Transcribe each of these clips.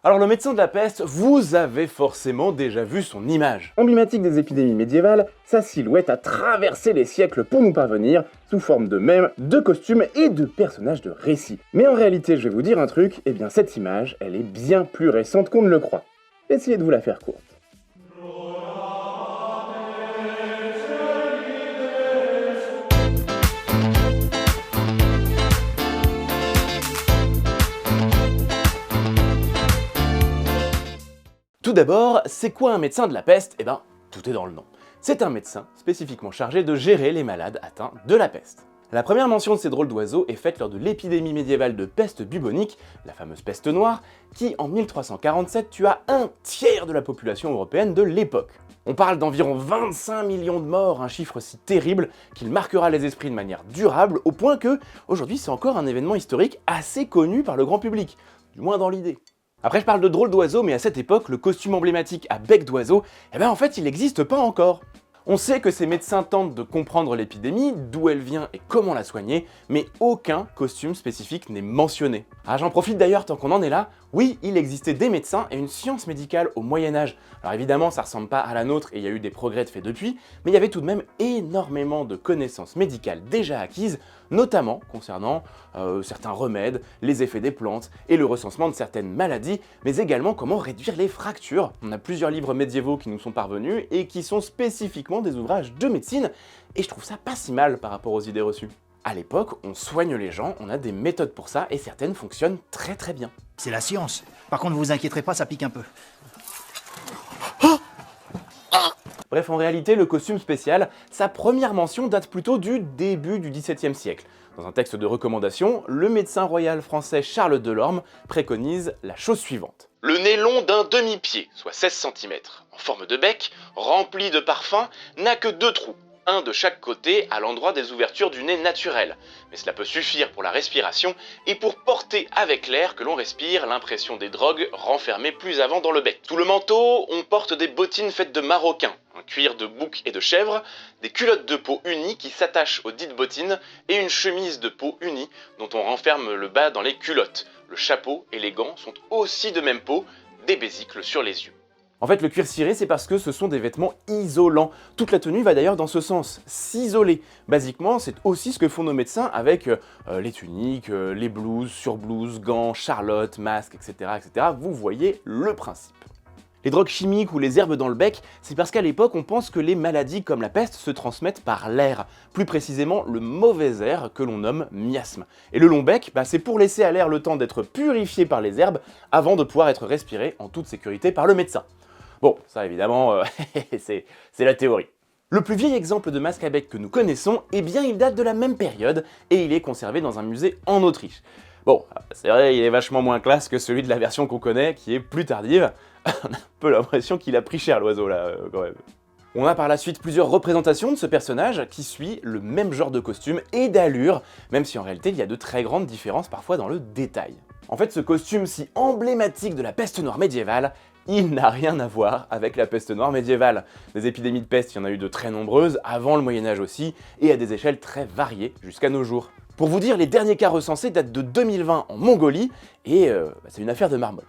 Alors le médecin de la peste, vous avez forcément déjà vu son image. Emblématique des épidémies médiévales, sa silhouette a traversé les siècles pour nous parvenir, sous forme de mèmes, de costumes et de personnages de récits. Mais en réalité, je vais vous dire un truc, eh bien cette image, elle est bien plus récente qu'on ne le croit. Essayez de vous la faire courte. Tout d'abord, c'est quoi un médecin de la peste? Eh ben, tout est dans le nom. C'est un médecin spécifiquement chargé de gérer les malades atteints de la peste. La première mention de ces drôles d'oiseaux est faite lors de l'épidémie médiévale de peste bubonique, la fameuse peste noire, qui en 1347 tua un tiers de la population européenne de l'époque. On parle d'environ 25 millions de morts, un chiffre si terrible qu'il marquera les esprits de manière durable, au point que, aujourd'hui, c'est encore un événement historique assez connu par le grand public, du moins dans l'idée. Après, je parle de drôles d'oiseaux, mais à cette époque, le costume emblématique à bec d'oiseau, eh ben en fait, il n'existe pas encore. On sait que ces médecins tentent de comprendre l'épidémie, d'où elle vient et comment la soigner, mais aucun costume spécifique n'est mentionné. Ah, j'en profite d'ailleurs tant qu'on en est là, oui, il existait des médecins et une science médicale au Moyen-Âge. Alors évidemment, ça ressemble pas à la nôtre et il y a eu des progrès de fait depuis, mais il y avait tout de même énormément de connaissances médicales déjà acquises, notamment concernant certains remèdes, les effets des plantes et le recensement de certaines maladies, mais également comment réduire les fractures. On a plusieurs livres médiévaux qui nous sont parvenus et qui sont spécifiquement des ouvrages de médecine, et je trouve ça pas si mal par rapport aux idées reçues. À l'époque, on soigne les gens, on a des méthodes pour ça, et certaines fonctionnent très très bien. C'est la science. Par contre, vous inquiéterez pas, ça pique un peu. Bref, en réalité, le costume spécial, sa première mention date plutôt du début du XVIIe siècle. Dans un texte de recommandation, le médecin royal français Charles Delorme préconise la chose suivante. Le nez long d'un demi-pied, soit 16 cm, en forme de bec, rempli de parfum, n'a que 2 trous. Un de chaque côté à l'endroit des ouvertures du nez naturel. Mais cela peut suffire pour la respiration et pour porter avec l'air que l'on respire l'impression des drogues renfermées plus avant dans le bec. Sous le manteau, on porte des bottines faites de maroquin, un cuir de bouc et de chèvre, des culottes de peau unies qui s'attachent aux dites bottines et une chemise de peau unie dont on renferme le bas dans les culottes. Le chapeau et les gants sont aussi de même peau, des besicles sur les yeux. En fait, le cuir ciré, c'est parce que ce sont des vêtements isolants. Toute la tenue va d'ailleurs dans ce sens, s'isoler. Basiquement, c'est aussi ce que font nos médecins avec les tuniques, les blouses, surblouses, gants, charlottes, masques, etc., etc. Vous voyez le principe. Les drogues chimiques ou les herbes dans le bec, c'est parce qu'à l'époque, on pense que les maladies comme la peste se transmettent par l'air, plus précisément le mauvais air que l'on nomme miasme. Et le long bec, c'est pour laisser à l'air le temps d'être purifié par les herbes avant de pouvoir être respiré en toute sécurité par le médecin. Bon, ça évidemment, c'est la théorie. Le plus vieil exemple de masque à bec que nous connaissons, eh bien il date de la même période et il est conservé dans un musée en Autriche. Bon, c'est vrai, il est vachement moins classe que celui de la version qu'on connaît, qui est plus tardive. On a un peu l'impression qu'il a pris cher l'oiseau là, quand même. On a par la suite plusieurs représentations de ce personnage qui suit le même genre de costume et d'allure, même si en réalité il y a de très grandes différences parfois dans le détail. En fait, ce costume si emblématique de la peste noire médiévale, il n'a rien à voir avec la peste noire médiévale. Des épidémies de peste, il y en a eu de très nombreuses, avant le Moyen-Âge aussi, et à des échelles très variées jusqu'à nos jours. Pour vous dire, les derniers cas recensés datent de 2020 en Mongolie, et c'est une affaire de marmotte.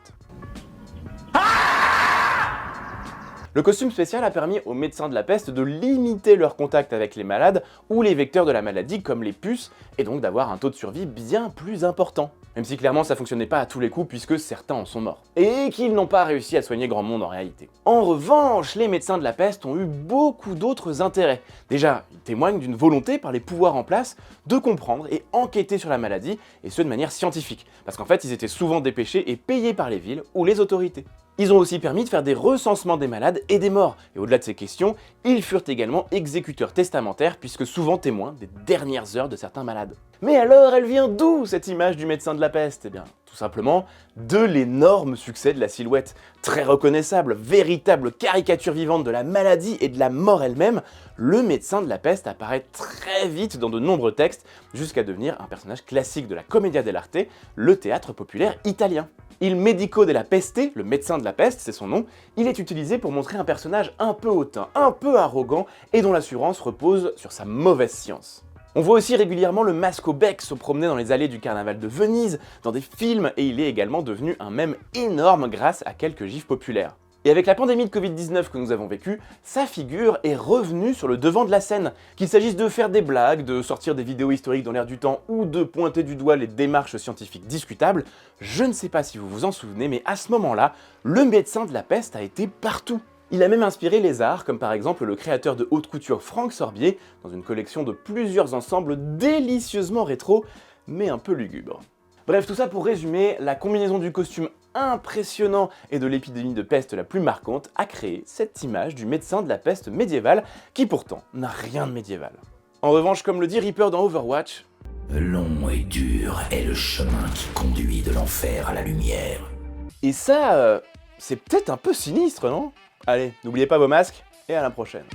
Le costume spécial a permis aux médecins de la peste de limiter leur contact avec les malades ou les vecteurs de la maladie comme les puces, et donc d'avoir un taux de survie bien plus important. Même si clairement ça fonctionnait pas à tous les coups puisque certains en sont morts. Et qu'ils n'ont pas réussi à soigner grand monde en réalité. En revanche, les médecins de la peste ont eu beaucoup d'autres intérêts. Déjà, ils témoignent d'une volonté par les pouvoirs en place de comprendre et enquêter sur la maladie, et ce de manière scientifique. Parce qu'en fait, ils étaient souvent dépêchés et payés par les villes ou les autorités. Ils ont aussi permis de faire des recensements des malades et des morts. Et au-delà de ces questions, ils furent également exécuteurs testamentaires puisque souvent témoins des dernières heures de certains malades. Mais alors, elle vient d'où cette image du médecin de la peste? Eh bien, tout simplement de l'énorme succès de la silhouette. Très reconnaissable, véritable caricature vivante de la maladie et de la mort elle-même, le médecin de la peste apparaît très vite dans de nombreux textes, jusqu'à devenir un personnage classique de la commedia dell'arte, le théâtre populaire italien. Il medico della peste, le médecin de la peste, c'est son nom, il est utilisé pour montrer un personnage un peu hautain, un peu arrogant, et dont l'assurance repose sur sa mauvaise science. On voit aussi régulièrement le masque au bec se promener dans les allées du carnaval de Venise, dans des films, et il est également devenu un mème énorme grâce à quelques gifs populaires. Et avec la pandémie de Covid-19 que nous avons vécue, sa figure est revenue sur le devant de la scène. Qu'il s'agisse de faire des blagues, de sortir des vidéos historiques dans l'air du temps ou de pointer du doigt les démarches scientifiques discutables, je ne sais pas si vous vous en souvenez, mais à ce moment-là, le médecin de la peste a été partout. Il a même inspiré les arts, comme par exemple le créateur de haute couture Franck Sorbier, dans une collection de plusieurs ensembles délicieusement rétro, mais un peu lugubre. Bref, tout ça pour résumer, la combinaison du costume impressionnant et de l'épidémie de peste la plus marquante a créé cette image du médecin de la peste médiéval, qui pourtant n'a rien de médiéval. En revanche, comme le dit Reaper dans Overwatch, long et dur est le chemin qui conduit de l'enfer à la lumière. Et ça, c'est peut-être un peu sinistre, non ? Allez, n'oubliez pas vos masques, et à la prochaine.